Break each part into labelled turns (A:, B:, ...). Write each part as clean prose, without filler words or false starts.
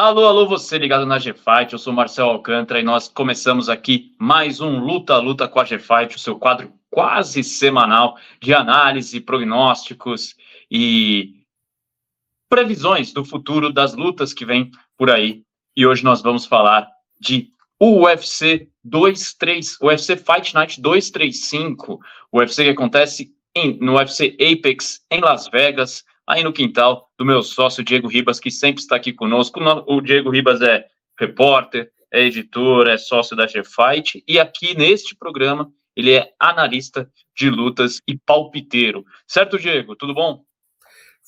A: Alô, alô, você ligado na GFight, eu sou Marcelo Alcântara e nós começamos aqui mais um Luta a Luta com a GFight, o seu quadro quase semanal de análise, prognósticos e previsões do futuro das lutas que vem por aí. E hoje nós vamos falar de UFC 23, UFC Fight Night 235, o UFC que acontece no UFC Apex em Las Vegas, aí no quintal do meu sócio Diego Ribas, que sempre está aqui conosco. O Diego Ribas é repórter, é editor, é sócio da GFight, e aqui neste programa ele é analista de lutas e palpiteiro. Certo, Diego? Tudo bom?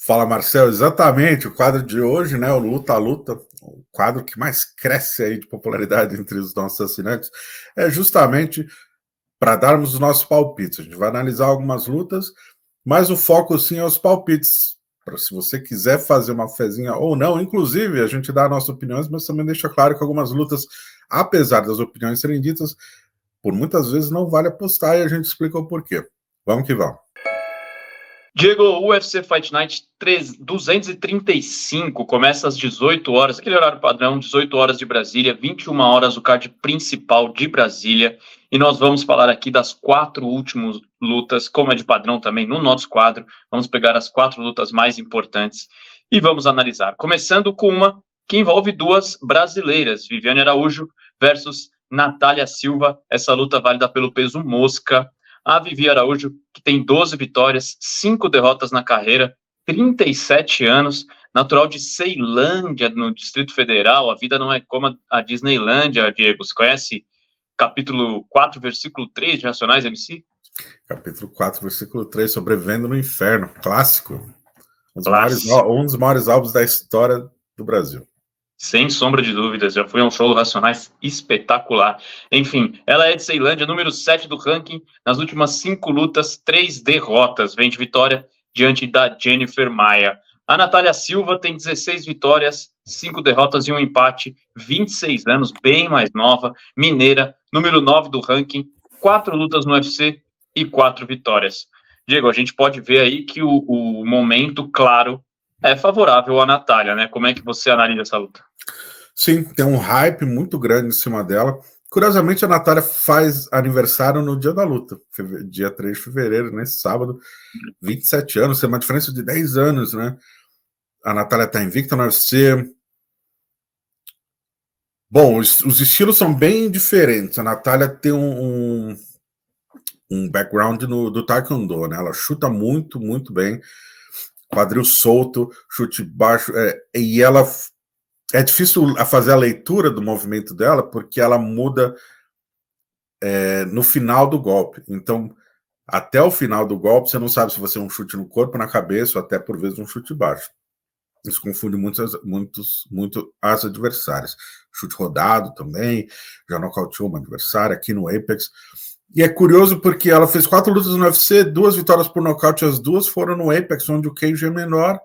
B: Fala, Marcelo, exatamente, o quadro de hoje, né, o Luta a Luta, o quadro que mais cresce aí de popularidade entre os nossos assinantes, é justamente para darmos os nossos palpites. A gente vai analisar algumas lutas, mas o foco sim é os palpites. Se você quiser fazer uma fezinha ou não, inclusive a gente dá nossas opiniões, mas também deixa claro que algumas lutas, apesar das opiniões serem ditas, por muitas vezes não vale apostar e a gente explica o porquê. Vamos que vamos.
A: Diego, o UFC Fight Night 235 começa às 18 horas, aquele horário padrão, 18 horas de Brasília, 21 horas o card principal de Brasília, e nós vamos falar aqui das 4 últimas lutas, como é de padrão também no nosso quadro, vamos pegar as 4 lutas mais importantes e vamos analisar, começando com uma que envolve 2 brasileiras, Viviane Araújo versus Natália Silva, essa luta válida pelo peso mosca. A Vivi Araújo, que tem 12 vitórias, 5 derrotas na carreira, 37 anos, natural de Ceilândia, no Distrito Federal. A vida não é como a Disneylândia, Diego. Você conhece capítulo 4, versículo 3 de Racionais MC?
B: Capítulo 4, versículo 3, Sobrevivendo no Inferno, clássico. Um dos maiores álbuns da história do Brasil.
A: Sem sombra de dúvidas, já foi um show do Racionais espetacular. Enfim, ela é de Ceilândia, número 7 do ranking. Nas últimas 5 lutas, 3 derrotas. Vem de vitória diante da Jennifer Maia. A Natália Silva tem 16 vitórias, 5 derrotas e um empate. 26 anos, bem mais nova. Mineira, número 9 do ranking. 4 lutas no UFC e 4 vitórias. Diego, a gente pode ver aí que o momento, claro, é favorável à Natália, né? Como é que você analisa essa luta?
B: Sim, tem um hype muito grande em cima dela. Curiosamente, a Natália faz aniversário no dia da luta, dia 3 de fevereiro, nesse sábado, 27 anos, tem uma diferença de 10 anos, né? A Natália está invicta no UFC. Bom, os estilos são bem diferentes. A Natália tem um background do Taekwondo, né? Ela chuta muito, muito bem, quadril solto, chute baixo, e ela... É difícil fazer a leitura do movimento dela, porque ela muda no final do golpe. Então, até o final do golpe, você não sabe se você é um chute no corpo, na cabeça, ou até, por vezes, um chute baixo. Isso confunde muito as adversárias. Chute rodado também, já nocauteou uma adversária aqui no Apex. E é curioso porque ela fez 4 lutas no UFC, 2 vitórias por nocaute, as 2 foram no Apex, onde o cage é menor.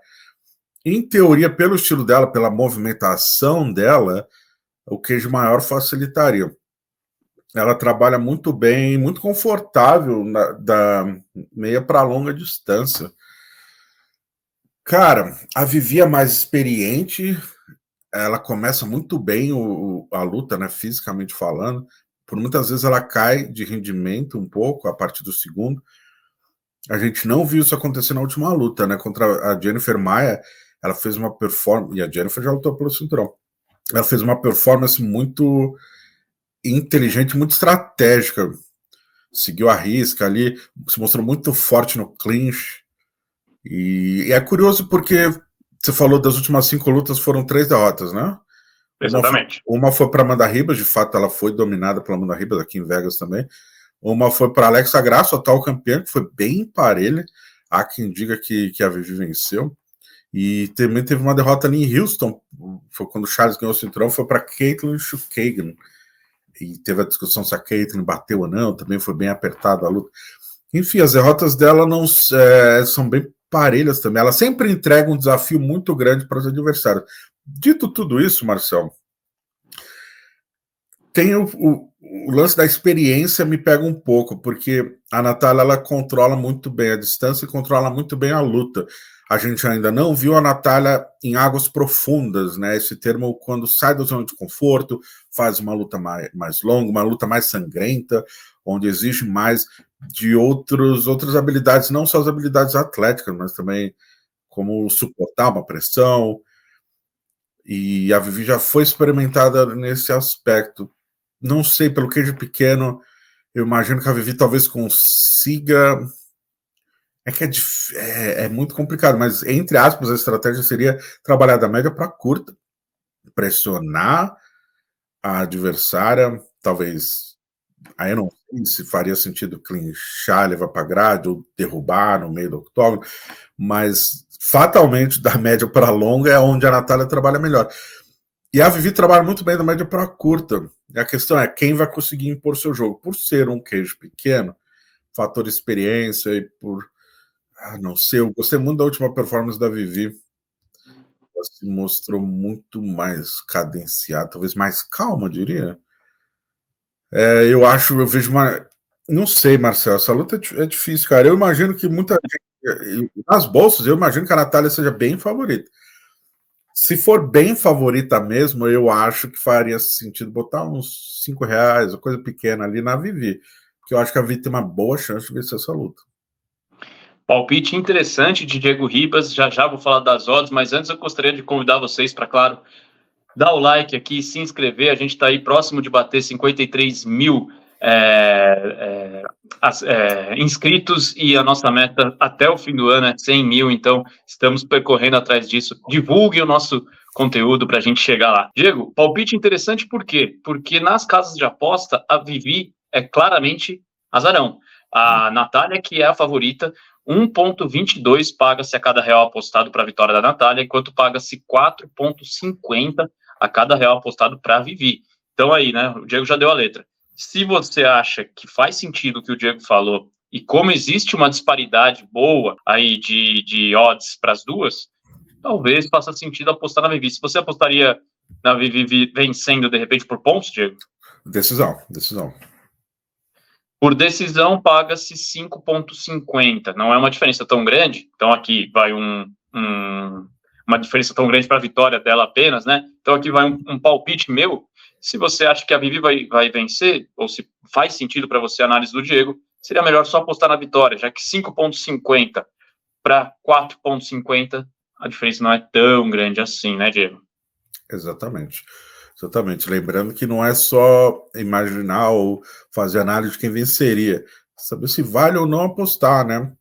B: Em teoria, pelo estilo dela, pela movimentação dela, o cage maior facilitaria. Ela trabalha muito bem, muito confortável da meia para longa distância. Cara, a Vivi é mais experiente, ela começa muito bem a luta, né, fisicamente falando. Por muitas vezes ela cai de rendimento um pouco a partir do segundo. A gente não viu isso acontecer na última luta, né, contra a Jennifer Maia. Ela fez uma performance, e a Jennifer já lutou pelo cinturão. Ela fez uma performance muito inteligente, muito estratégica. Seguiu a risca ali, se mostrou muito forte no clinch. E é curioso porque você falou das últimas 5 lutas, foram 3 derrotas, né?
A: Exatamente.
B: Uma foi para Amanda Ribas, de fato ela foi dominada pela Amanda Ribas aqui em Vegas também. Uma foi para Alexa Grasso, atual campeã, que foi bem parelha. Há quem diga que a Vivi venceu. E também teve uma derrota ali em Houston, foi quando o Charles ganhou o cinturão, foi para Caitlin Chukagan. E teve a discussão se a Caitlin bateu ou não, também foi bem apertada a luta. Enfim, as derrotas dela não são bem parelhas também. Ela sempre entrega um desafio muito grande para os adversários. Dito tudo isso, Marcelo, tem o lance da experiência me pega um pouco, porque a Natália ela controla muito bem a distância e controla muito bem a luta. a gente ainda não viu a Natália em águas profundas, né? Esse termo, quando sai da zona de conforto, faz uma luta mais longa, uma luta mais sangrenta, onde exige mais de outras habilidades, não só as habilidades atléticas, mas também como suportar uma pressão. E a Vivi já foi experimentada nesse aspecto. Não sei, pelo cage pequeno, eu imagino que a Vivi talvez consiga. É que é muito complicado, mas, entre aspas, a estratégia seria trabalhar da média para curta, pressionar a adversária, talvez. Aí eu não sei se faria sentido clinchar, levar para grade ou derrubar no meio do octógono, mas fatalmente da média para longa é onde a Natália trabalha melhor. E a Vivi trabalha muito bem da média para curta. E a questão é quem vai conseguir impor seu jogo. Por ser um queijo pequeno, fator experiência e por. Não sei, eu gostei muito da última performance da Vivi. Ela se mostrou muito mais cadenciada, talvez mais calma, eu diria. Eu vejo uma. Não sei, Marcelo, essa luta é difícil, cara. Eu imagino que muita gente. Nas bolsas, eu imagino que a Natália seja bem favorita. Se for bem favorita mesmo, eu acho que faria sentido botar uns R$5, uma coisa pequena ali na Vivi. Porque eu acho que a Vivi tem uma boa chance de vencer essa luta.
A: Palpite interessante de Diego Ribas, já já vou falar das odds, mas antes eu gostaria de convidar vocês para, claro, dar o like aqui, se inscrever, a gente está aí próximo de bater 53 mil inscritos e a nossa meta até o fim do ano é 100 mil, então estamos percorrendo atrás disso. Divulguem o nosso conteúdo para a gente chegar lá. Diego, palpite interessante por quê? Porque nas casas de aposta, a Vivi é claramente azarão. A Natália, que é a favorita, 1,22 paga-se a cada real apostado para a vitória da Natália, enquanto paga-se 4,50 a cada real apostado para a Vivi. Então aí, né, o Diego já deu a letra. Se você acha que faz sentido o que o Diego falou, e como existe uma disparidade boa aí de odds para as duas, talvez faça sentido apostar na Vivi. Se você apostaria na Vivi vencendo, de repente, por pontos, Diego?
B: Decisão.
A: Por decisão, paga-se 5,50. Não é uma diferença tão grande. Então, aqui vai uma diferença tão grande para a vitória dela apenas, né? Então, aqui vai um palpite meu. Se você acha que a Vivi vai vencer, ou se faz sentido para você a análise do Diego, seria melhor só apostar na vitória, já que 5,50 para 4,50, a diferença não é tão grande assim, né, Diego?
B: Exatamente. Lembrando que não é só imaginar ou fazer análise de quem venceria, saber se vale ou não apostar, né?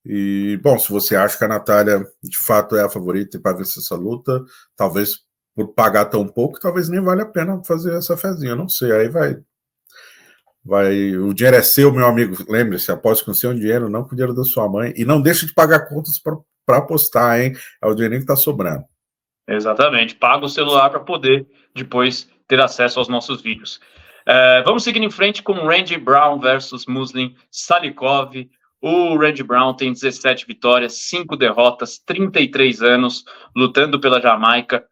B: E, bom, se você acha que a Natália de fato é a favorita para vencer essa luta, talvez por pagar tão pouco, talvez nem vale a pena fazer essa fezinha, não sei, aí vai. O dinheiro é seu, meu amigo, lembre-se, aposte com o seu dinheiro, não com o dinheiro da sua mãe, e não deixe de pagar contas para apostar, hein? É o dinheirinho que está sobrando.
A: Exatamente, paga o celular para poder depois ter acesso aos nossos vídeos. Vamos seguir em frente com Randy Brown versus Muslim Salikov. O Randy Brown tem 17 vitórias, 5 derrotas, 33 anos, lutando pela Jamaica.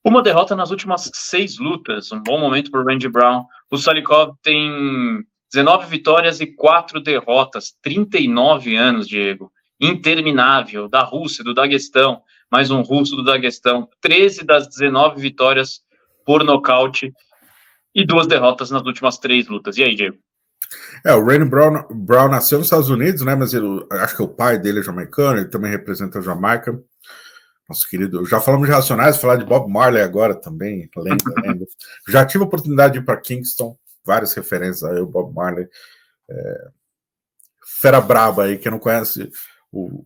A: Uma derrota nas últimas 6 lutas, um bom momento para o Randy Brown. O Salikov tem 19 vitórias e 4 derrotas, 39 anos, Diego. Interminável, da Rússia, do Daguestão, mais um russo do Daguestão, 13 das 19 vitórias por nocaute e 2 derrotas nas últimas 3 lutas. E aí, Diego?
B: O Randy Brown nasceu nos Estados Unidos, né? Mas acho que o pai dele é jamaicano, ele também representa a Jamaica. Nosso querido, já falamos de Racionais, falar de Bob Marley agora também, lenda. Já tive a oportunidade de ir para Kingston, várias referências aí, o Bob Marley. Fera braba aí, quem não conhece o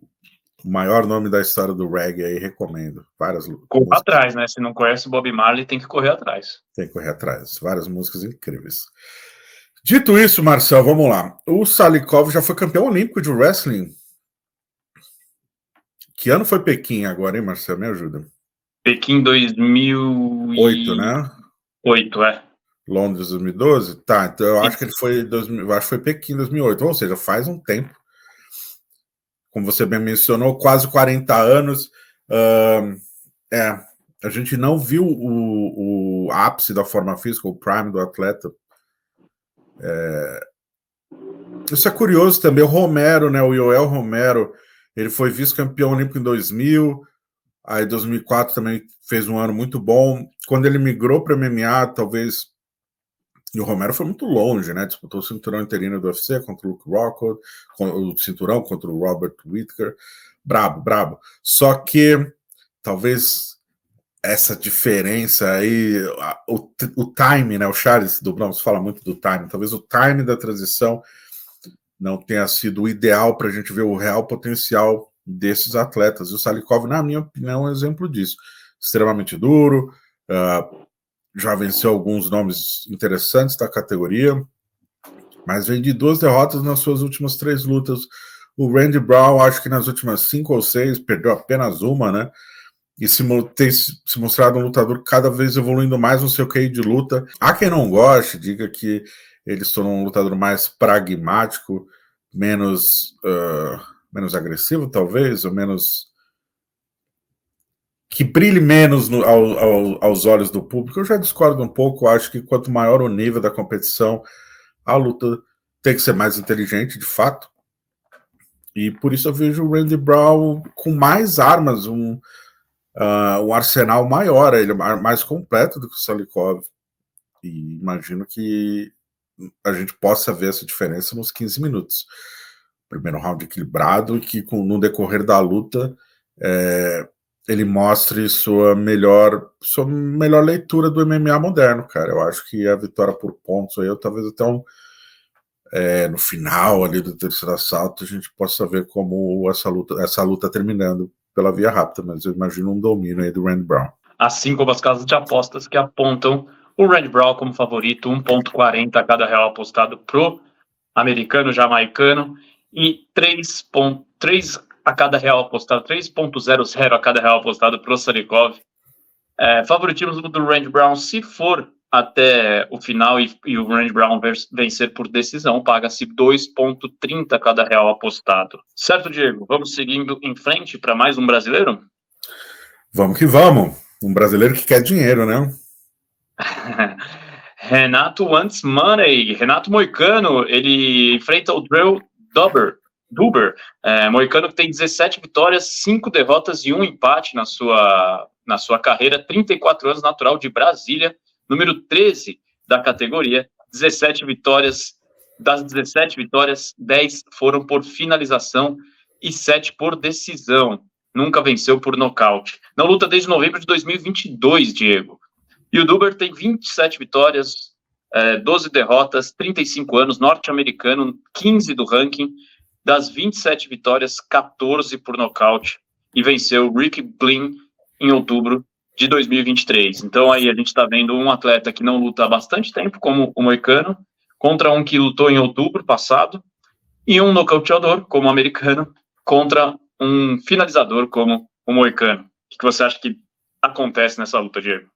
B: maior nome da história do reggae aí, recomendo. Várias
A: correr atrás, né? Se não conhece o Bob Marley, tem que correr atrás.
B: Tem que correr atrás. Várias músicas incríveis. Dito isso, Marcel, vamos lá. O Salikov já foi campeão olímpico de wrestling. Que ano foi Pequim agora, hein, Marcel? Me ajuda.
A: Pequim 2008,
B: né?
A: 8, é.
B: Londres 2012? Tá, então eu acho que ele foi acho que foi Pequim 2008, ou seja, faz um tempo. Como você bem mencionou, quase 40 anos. A gente não viu o ápice da forma física, o prime do atleta. Isso é curioso também. O Romero, né? O Yoel Romero, Ele foi vice-campeão olímpico em 2000, aí 2004 também fez um ano muito bom. Quando ele migrou para MMA, talvez... E o Romero foi muito longe, né? Disputou o cinturão interino do UFC contra o Luke Rockhold, o cinturão contra o Robert Whittaker. Brabo, brabo. Só que talvez essa diferença aí, o time, né? O Charles do Bronx fala muito do time. Talvez o time da transição não tenha sido o ideal para a gente ver o real potencial desses atletas. E o Salikov, na minha opinião, é um exemplo disso. Extremamente duro, já venceu alguns nomes interessantes da categoria, mas vem de 2 derrotas nas suas últimas 3 lutas. O Randy Brown, acho que nas últimas 5 ou 6, perdeu apenas uma, né? E tem se mostrado um lutador cada vez evoluindo mais no seu QI de luta. Há quem não goste, diga que ele se tornou um lutador mais pragmático, menos agressivo, talvez, ou menos... que brilhe menos aos olhos do público. Eu já discordo um pouco, acho que quanto maior o nível da competição, a luta tem que ser mais inteligente, de fato. E por isso eu vejo o Randy Brown com mais armas, um arsenal maior, ele é mais completo do que o Salikov. E imagino que a gente possa ver essa diferença nos 15 minutos. Primeiro round equilibrado, e que no decorrer da luta... ele mostre sua melhor leitura do MMA moderno, cara. Eu acho que a vitória por pontos aí, talvez até no final ali do terceiro assalto, a gente possa ver como essa luta terminando pela via rápida, mas eu imagino um domínio aí do Randy Brown.
A: Assim como as casas de apostas que apontam o Randy Brown como favorito, 1,40 a cada real apostado pro americano jamaicano e 3,3 a cada real apostado, 3,00 a cada real apostado para o Salikov. Favoritismo do Randy Brown, se for até o final e o Randy Brown vencer por decisão, paga-se 2,30 a cada real apostado. Certo, Diego? Vamos seguindo em frente para mais um brasileiro?
B: Vamos que vamos. Um brasileiro que quer dinheiro, né?
A: Renato wants money. Renato Moicano, ele enfrenta o Drew Dober, Moicano que tem 17 vitórias, 5 derrotas e 1 empate na sua carreira, 34 anos, natural de Brasília, número 13 da categoria, 17 vitórias, das 17 vitórias, 10 foram por finalização e 7 por decisão, nunca venceu por nocaute. Não luta desde novembro de 2022, Diego. E o Duber tem 27 vitórias, 12 derrotas, 35 anos, norte-americano, 15 do ranking. Das 27 vitórias, 14 por nocaute, e venceu o Rick Blin em outubro de 2023. Então aí a gente está vendo um atleta que não luta há bastante tempo, como o Moicano, contra um que lutou em outubro passado, e um nocauteador, como o americano, contra um finalizador, como o Moicano. O que você acha que acontece nessa luta, Diego?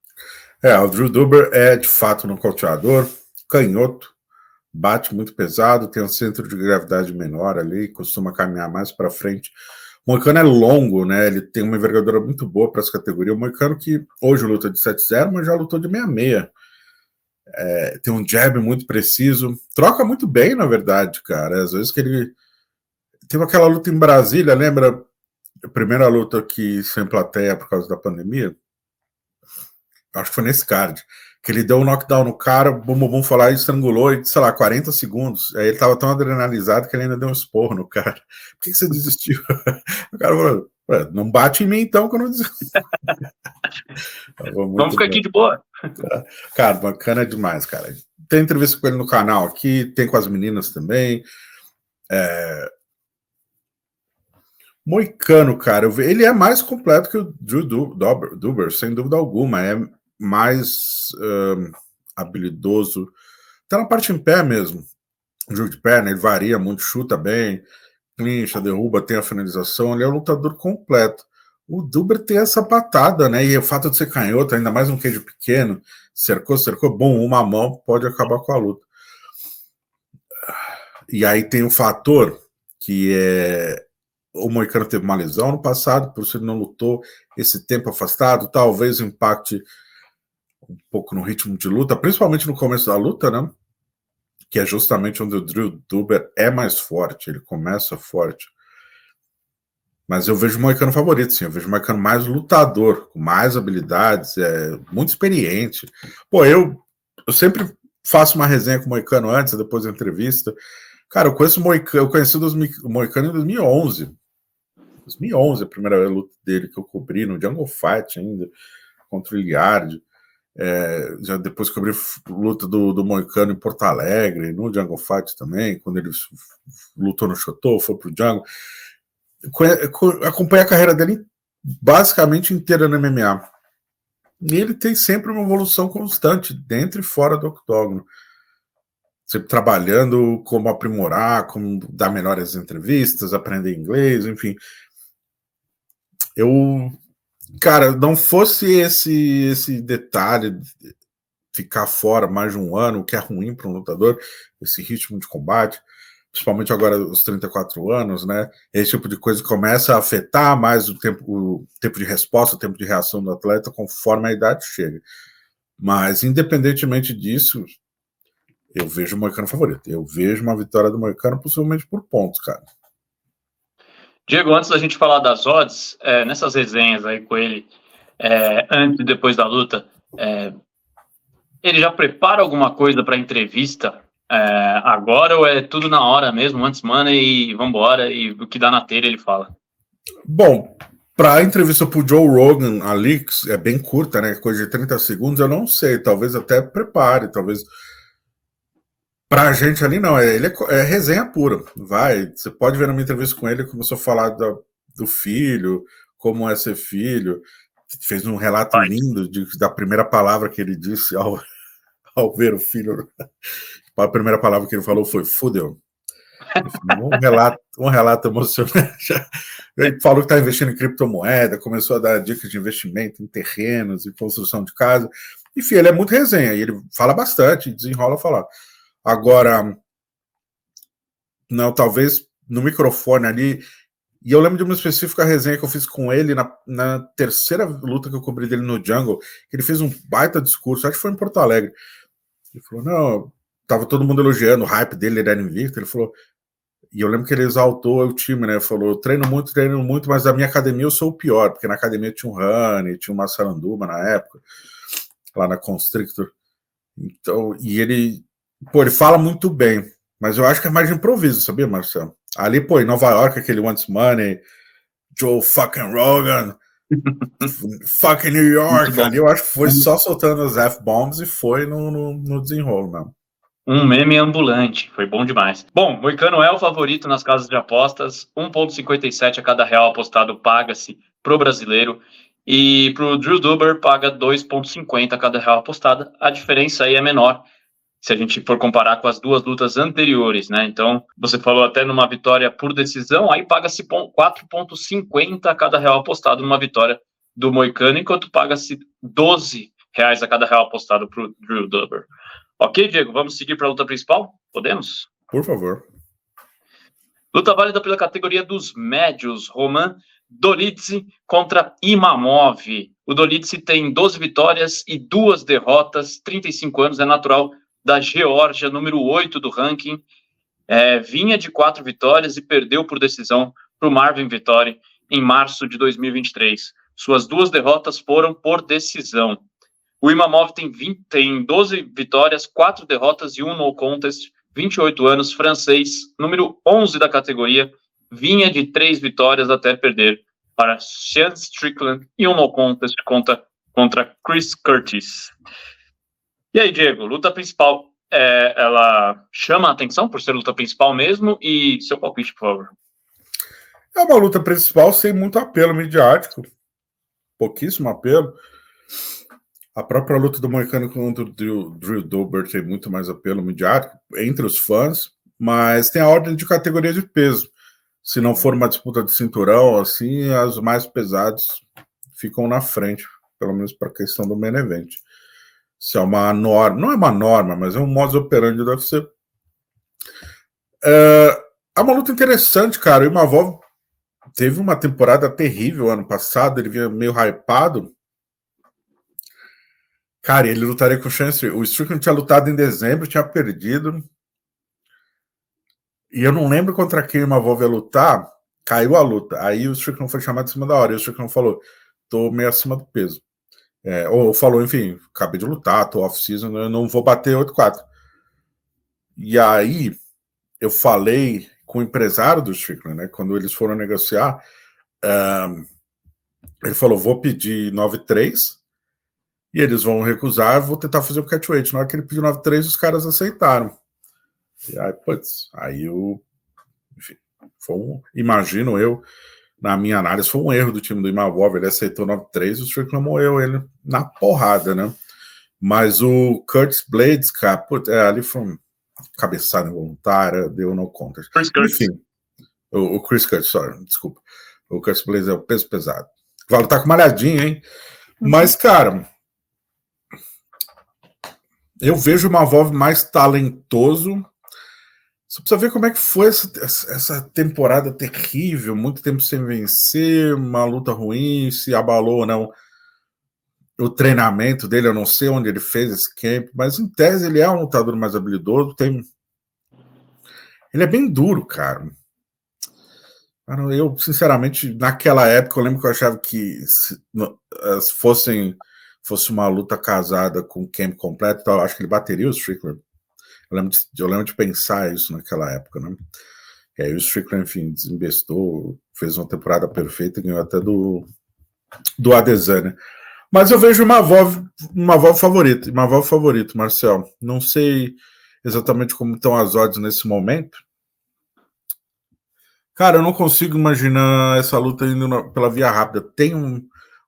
B: O Drew Dober é de fato um nocauteador, canhoto, bate muito pesado, tem um centro de gravidade menor ali, costuma caminhar mais para frente. O Moicano é longo, né? Ele tem uma envergadura muito boa para essa categoria. O Moicano que hoje luta de 7-0, mas já lutou de 6-6. Tem um jab muito preciso, troca muito bem, na verdade, cara. Às vezes que ele... Teve aquela luta em Brasília, lembra? A primeira luta que sem plateia por causa da pandemia. Acho que foi nesse card. Que ele deu um knockdown no cara, bum, falar, e estrangulou em, sei lá, 40 segundos. Aí ele tava tão adrenalizado que ele ainda deu um esporro no cara. Por que você desistiu? O cara falou, não bate em mim então que eu não desisto.
A: Vamos ficar aqui de boa.
B: Cara, bacana demais, cara. Tem entrevista com ele no canal aqui, tem com as meninas também. Moicano, cara, ele é mais completo que o Drew Dober, sem dúvida alguma. É mais habilidoso. Tá na parte em pé mesmo. O jogo de perna, ele varia muito, chuta bem, clincha, derruba, tem a finalização. Ele é um lutador completo. O Dober tem essa patada, né? E o fato de ser canhoto, ainda mais um queijo pequeno, cercou, bom, uma mão pode acabar com a luta. E aí tem um fator que é... O Moicano teve uma lesão no passado, por isso ele não lutou esse tempo afastado, talvez impacte um pouco no ritmo de luta, principalmente no começo da luta, né? Que é justamente onde o Drew Dober é mais forte, ele começa forte. Mas eu vejo o Moicano favorito, sim. Eu vejo o Moicano mais lutador, com mais habilidades, muito experiente. Pô, eu sempre faço uma resenha com o Moicano antes, depois da entrevista. Cara, eu conheço o Moicano, eu conheci o Moicano em 2011. 2011, a primeira luta dele que eu cobri no Jungle Fight ainda, contra o Iliard. Já depois cobri luta do Moicano em Porto Alegre, no Jungle Fight também, quando ele lutou no Chotô, foi pro Jungle. Acompanhei a carreira dele basicamente inteira no MMA. E ele tem sempre uma evolução constante, dentro e fora do octógono. Sempre trabalhando como aprimorar, como dar melhores entrevistas, aprender inglês, enfim. Cara, não fosse esse detalhe ficar fora mais de um ano, o que é ruim para um lutador, esse ritmo de combate, principalmente agora os 34 anos, né? Esse tipo de coisa começa a afetar mais o tempo de resposta, o tempo de reação do atleta conforme a idade chega. Mas, independentemente disso, eu vejo o Moicano favorito. Eu vejo uma vitória do Moicano possivelmente por pontos, cara.
A: Diego, antes da gente falar das odds, nessas resenhas aí com ele, antes e depois da luta, ele já prepara alguma coisa para entrevista agora ou é tudo na hora mesmo, antes mana e vambora, e o que dá na telha ele fala?
B: Bom, para a entrevista pro Joe Rogan ali, que é bem curta, né? Coisa de 30 segundos, eu não sei. Talvez até prepare, talvez. Pra gente ali, não. Ele é resenha pura. Vai. Você pode ver na minha entrevista com ele, começou a falar do filho, como é ser filho. Fez um relato lindo da primeira palavra que ele disse ao ver o filho. A primeira palavra que ele falou foi fudeu. Um relato emocionante. Ele falou que está investindo em criptomoeda, começou a dar dicas de investimento em terrenos e construção de casa. Enfim, ele é muito resenha e ele fala bastante, desenrola a falar. Agora, não, talvez no microfone ali. E eu lembro de uma específica resenha que eu fiz com ele na terceira luta que eu cobri dele no Jungle, que ele fez um baita discurso, acho que foi em Porto Alegre. Ele falou, não, tava todo mundo elogiando o hype dele, ele era invicto. Ele falou, e eu lembro que ele exaltou o time, né? Falou, treino muito, mas da minha academia eu sou o pior, porque na academia tinha um Rani, tinha uma Saranduba na época, lá na Constrictor. Então, e ele fala muito bem, mas eu acho que é mais de improviso, sabia, Marcelo? Ali, em Nova York, aquele Wants Money, Joe fucking Rogan, fucking New York, ali eu acho que foi só soltando as F-bombs e foi no desenrolo mesmo.
A: Um meme ambulante, foi bom demais. Bom, Moicano é o favorito nas casas de apostas, 1,57 a cada real apostado paga-se pro brasileiro, e pro Drew Dober paga 2,50 a cada real apostado. A diferença aí é menor, se a gente for comparar com as duas lutas anteriores, né? Então, você falou até numa vitória por decisão, aí paga-se 4,50 a cada real apostado numa vitória do Moicano, enquanto paga-se R$12 a cada real apostado pro Drew Dober. Ok, Diego, vamos seguir para a luta principal? Podemos?
B: Por favor.
A: Luta válida pela categoria dos médios, Roman Dolidze contra Imamov. O Dolidze tem 12 vitórias e 2 derrotas, 35 anos, é natural da Geórgia, número 8 do ranking. Vinha de 4 vitórias e perdeu por decisão para o Marvin Vettori em março de 2023. Suas 2 derrotas foram por decisão. O Imamov tem 12 vitórias, 4 derrotas e 1 no contest, 28 anos, francês, número 11 da categoria, vinha de 3 vitórias até perder para Sean Strickland e 1 no contest contra Chris Curtis. E aí, Diego, luta principal, ela chama a atenção por ser luta principal mesmo? E seu palpite, por favor.
B: É uma luta principal sem muito apelo midiático, pouquíssimo apelo. A própria luta do Moicano contra o Drew Dober tem muito mais apelo midiático entre os fãs, mas tem a ordem de categoria de peso. Se não for uma disputa de cinturão, assim, as mais pesadas ficam na frente, pelo menos para a questão do main event. Se é uma norma, não é uma norma, mas é um modus operandi do UFC. É uma luta interessante, cara. O Imavov teve uma temporada terrível ano passado, ele vinha meio hypado. Cara, ele lutaria com o Sean Strickland. O Strickland tinha lutado em dezembro, tinha perdido. E eu não lembro contra quem o Imavov ia lutar. caiu a luta. Aí o Strickland foi chamado em cima da hora, e o Strickland falou, tô meio acima do peso. Ou falou, enfim, acabei de lutar, tô off-season, eu não vou bater 8-4. E aí eu falei com o empresário do Strickland, né, quando eles foram negociar, ele falou, vou pedir 9-3 e eles vão recusar, vou tentar fazer o catchweight. Na hora que ele pediu 9-3, os caras aceitaram. E aí, putz, aí eu, enfim, imagino eu, na minha análise, foi um erro do time do Imavov, ele aceitou 9-3 e o Strickland moeu ele na porrada, né? Mas o Curtis Blades, cara, putz, ali foi um cabeçada involuntária, deu no contest. Enfim, o Chris Curtis, desculpa. O Curtis Blades é o peso pesado. O Valo tá com malhadinha, hein? Mas, cara, eu vejo o Imavov mais talentoso. Você precisa ver como é que foi essa temporada terrível, muito tempo sem vencer, uma luta ruim, se abalou ou não o treinamento dele, eu não sei onde ele fez esse camp, mas em tese ele é um lutador mais habilidoso, ele é bem duro, cara. Eu, sinceramente, naquela época, eu lembro que eu achava que se fosse uma luta casada com o camp completo, eu acho que ele bateria o Strickland. Eu lembro de pensar isso naquela época, né? E aí o Strickland, enfim, desembestou, fez uma temporada perfeita e ganhou até do Adesanya. Mas eu vejo uma Imavov favorito, Marcel. Não sei exatamente como estão as odds nesse momento. Cara, eu não consigo imaginar essa luta indo pela via rápida. Tem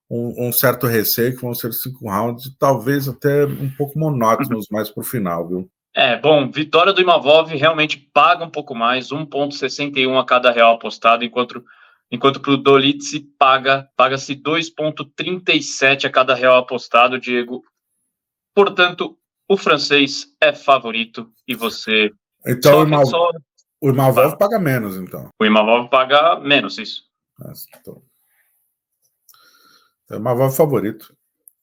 B: um certo receio que vão ser 5 rounds e talvez até um pouco monótonos mais pro final, viu?
A: Bom, vitória do Imavov realmente paga um pouco mais, 1,61 a cada real apostado, enquanto para o Dolidze paga-se 2,37 a cada real apostado, Diego. Portanto, o francês é favorito e você...
B: Então o Imavov paga menos, então.
A: O Imavov paga menos, isso.
B: Então o Imavov favorito.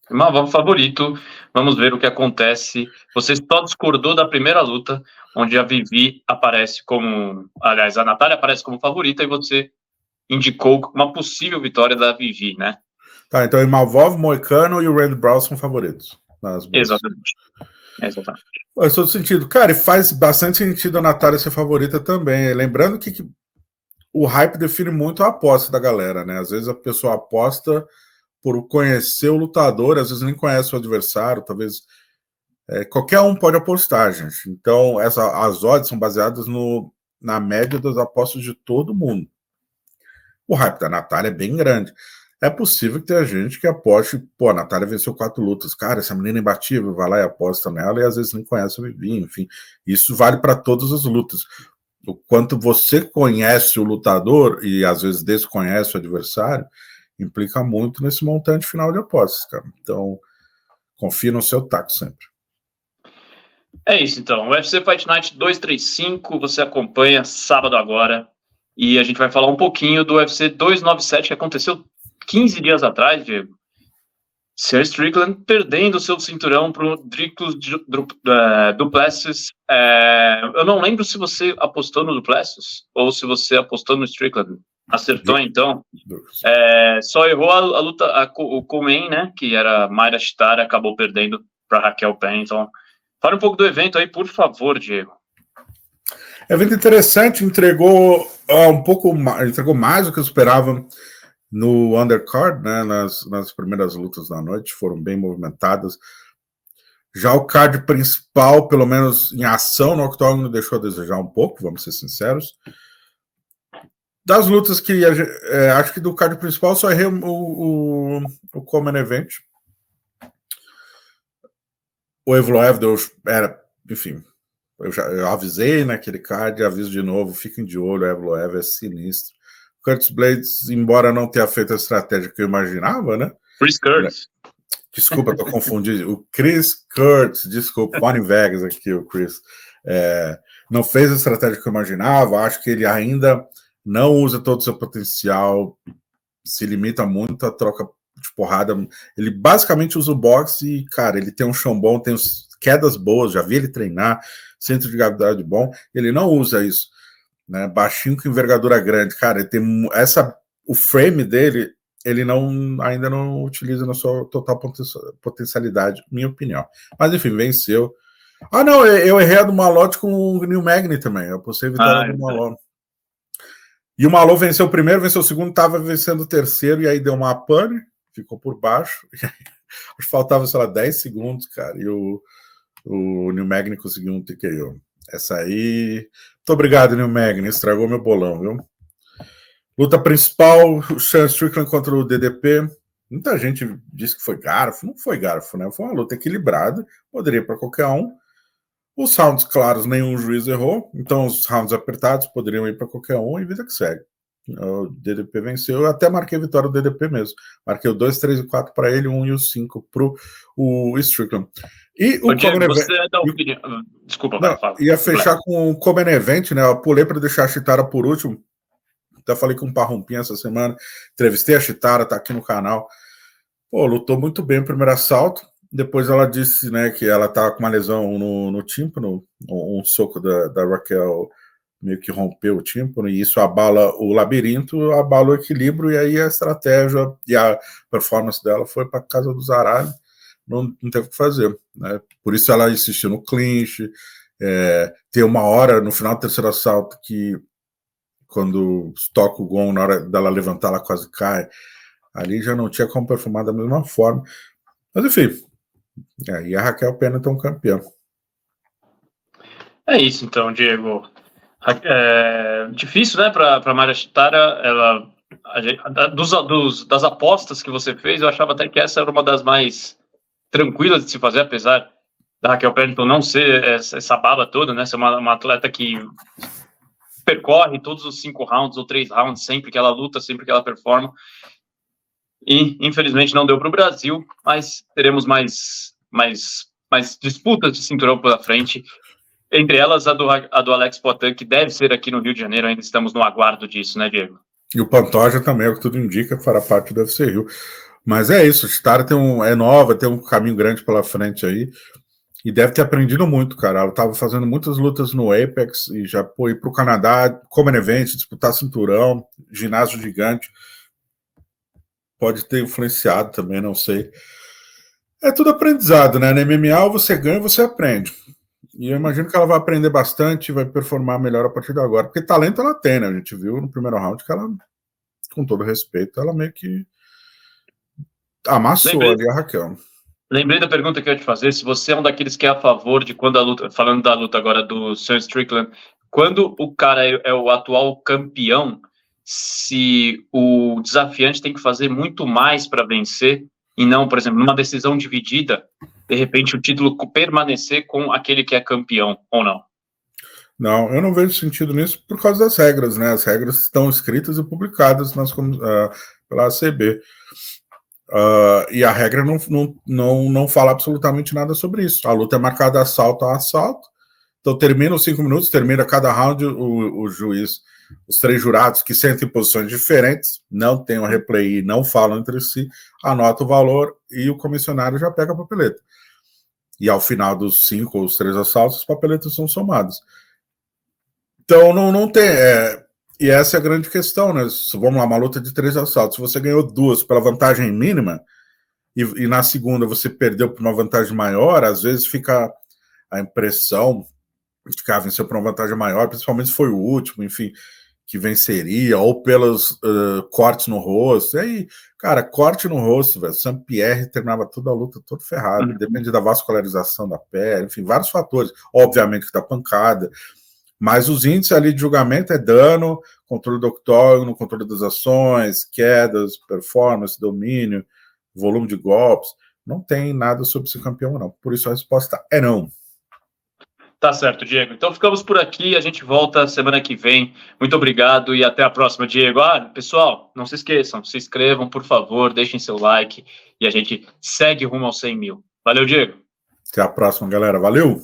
A: Imavov favorito, vamos ver o que acontece. Você só discordou da primeira luta, onde a Vivi aparece como... Aliás, a Natália aparece como favorita e você indicou uma possível vitória da Vivi, né?
B: Tá, então o Imavov, Moicano e o Randy Brown são favoritos.
A: Exatamente.
B: Faz todo sentido. Cara, e faz bastante sentido a Natália ser favorita também. Lembrando que o hype define muito a aposta da galera, né? Às vezes a pessoa aposta por conhecer o lutador, às vezes nem conhece o adversário, talvez qualquer um pode apostar, gente. Então, as odds são baseadas na média das apostas de todo mundo. O hype da Natália é bem grande. É possível que tenha gente que aposte, a Natália venceu 4 lutas, cara, essa menina é imbatível, vai lá e aposta nela, e às vezes nem conhece o Vivi, enfim. Isso vale para todas as lutas. O quanto você conhece o lutador, e às vezes desconhece o adversário, implica muito nesse montante final de apostas, cara. Então, confia no seu taco sempre.
A: É isso, então. O UFC Fight Night 235, você acompanha sábado agora, e a gente vai falar um pouquinho do UFC 297, que aconteceu 15 dias atrás, Diego. Sir Strickland perdendo seu cinturão para o Dricus Duplessis. Eu não lembro se você apostou no Duplessis ou se você apostou no Strickland. Acertou, então. Só errou a luta, o co-main, né, que era Mayra Chitara, acabou perdendo para Raquel Pennington. Fala um pouco do evento aí, por favor, Diego.
B: Evento interessante, entregou entregou mais do que eu esperava no undercard, né, nas primeiras lutas da noite, foram bem movimentadas. Já o card principal, pelo menos em ação no octógono, deixou a desejar um pouco, vamos ser sinceros. Das lutas que acho que do card principal só errei o Common Event. O Evloev enfim, eu avisei naquele card, aviso de novo, fiquem de olho, o Evloev é sinistro. Curtis Blades, embora não tenha feito a estratégia que eu imaginava, né?
A: Chris Curtis.
B: Desculpa, estou confundindo. O Chris Curtis, desculpa, mora em Vegas aqui, o Chris. Não fez a estratégia que eu imaginava, acho que ele ainda não usa todo o seu potencial, se limita muito à troca de porrada. Ele basicamente usa o boxe e, cara, ele tem um chão bom, tem quedas boas, já vi ele treinar, centro de gravidade bom, ele não usa isso. né? Baixinho com envergadura grande. Cara, ele tem o frame dele, ele ainda não utiliza na sua total potencialidade, minha opinião. Mas enfim, venceu. Ah, não, eu errei a do Malote com o Neil Magny também. Eu postei a vitória do Malone. E o Malone venceu o primeiro, venceu o segundo, estava vencendo o terceiro, e aí deu uma pane, ficou por baixo. Faltava, sei lá, 10 segundos, cara. E o Neil Magny conseguiu um TKO. Essa aí. Muito obrigado, Neil Magny. Estragou meu bolão, viu? Luta principal: o Sean Strickland contra o DDP. Muita gente disse que foi garfo. Não foi garfo, né? Foi uma luta equilibrada. Poderia ir para qualquer um. Os rounds claros, nenhum juiz errou. Então, os rounds apertados poderiam ir para qualquer um e vida que segue. O DDP venceu. Eu até marquei a vitória do DDP mesmo. Marquei o 2, 3 e 4 para ele, 1 e o 5 para o Strickland. E o
A: Common Event. Desculpa,
B: não, fala. Ia fechar com o Common Event, né? Eu pulei para deixar a Chitara por último. Até falei com o Parrumpinha essa semana. Entrevistei a Chitara, tá aqui no canal. Pô, lutou muito bem o primeiro assalto. Depois ela disse, né, que ela tá com uma lesão no tímpano, um soco da Raquel meio que rompeu o tímpano, e isso abala o labirinto, abala o equilíbrio, e aí a estratégia e a performance dela foi para casa do Zaralho, não teve o que fazer, né? Por isso ela insistiu no clinch. Tem uma hora no final do terceiro assalto que quando toca o gong, na hora dela levantar, ela quase cai. Ali já não tinha como performar da mesma forma. Mas enfim, e a Raquel Pennington campeã.
A: É isso então, Diego. Difícil, né, para Maria Chitara. Das apostas que você fez, eu achava até que essa era uma das mais tranquilas de se fazer, apesar da Raquel Pennington não ser essa baba toda, né, ser uma atleta que percorre todos os 5 rounds ou 3 rounds sempre que ela luta, sempre que ela performa. E, infelizmente, não deu para o Brasil, mas teremos mais disputas de cinturão pela frente. Entre elas, a do Alex Poitin, que deve ser aqui no Rio de Janeiro. Ainda estamos no aguardo disso, né, Diego?
B: E o Pantoja também, o que tudo indica, fará parte do UFC Rio. Mas é isso, a Chitara é nova, tem um caminho grande pela frente aí. E deve ter aprendido muito, cara. Ela estava fazendo muitas lutas no Apex e já foi para o Canadá, Common Event, disputar cinturão, ginásio gigante. Pode ter influenciado também, não sei. É tudo aprendizado, né? Na MMA você ganha, você aprende. E eu imagino que ela vai aprender bastante, vai performar melhor a partir de agora. Porque talento ela tem, né? A gente viu no primeiro round que ela, com todo respeito, ela meio que amassou ali a Raquel.
A: Lembrei da pergunta que eu ia te fazer, se você é um daqueles que é a favor de quando a luta, falando da luta agora do Sean Strickland, quando o cara é o atual campeão, se o desafiante tem que fazer muito mais para vencer, e não, por exemplo, numa decisão dividida, de repente o título permanecer com aquele que é campeão, ou não?
B: Não, eu não vejo sentido nisso por causa das regras, né? As regras estão escritas e publicadas pela ACB. E a regra não fala absolutamente nada sobre isso. A luta é marcada assalto a assalto. Então termina os 5 minutos, termina cada round, o juiz, os 3 jurados que sentem em posições diferentes, não tem um replay e não falam entre si, anota o valor e o comissionário já pega a papeleta. E ao final dos 5 ou os 3 assaltos, as papeletas são somadas. Então não tem... E essa é a grande questão, né? Vamos lá, uma luta de 3 assaltos. Se você ganhou 2 pela vantagem mínima e na segunda você perdeu por uma vantagem maior, às vezes fica a impressão de que venceu por uma vantagem maior, principalmente se foi o último, enfim, que venceria, ou pelos cortes no rosto. E aí, cara, corte no rosto, velho. Saint-Pierre terminava toda a luta todo ferrado. Depende da vascularização da pele, enfim, vários fatores. Obviamente que da pancada. Mas os índices ali de julgamento é dano, controle do octógono, controle das ações, quedas, performance, domínio, volume de golpes. Não tem nada sobre ser campeão, não. Por isso a resposta é não.
A: Tá certo, Diego. Então ficamos por aqui, a gente volta semana que vem. Muito obrigado e até a próxima, Diego. Pessoal, não se esqueçam, se inscrevam, por favor, deixem seu like e a gente segue rumo aos 100 mil. Valeu, Diego.
B: Até a próxima, galera. Valeu!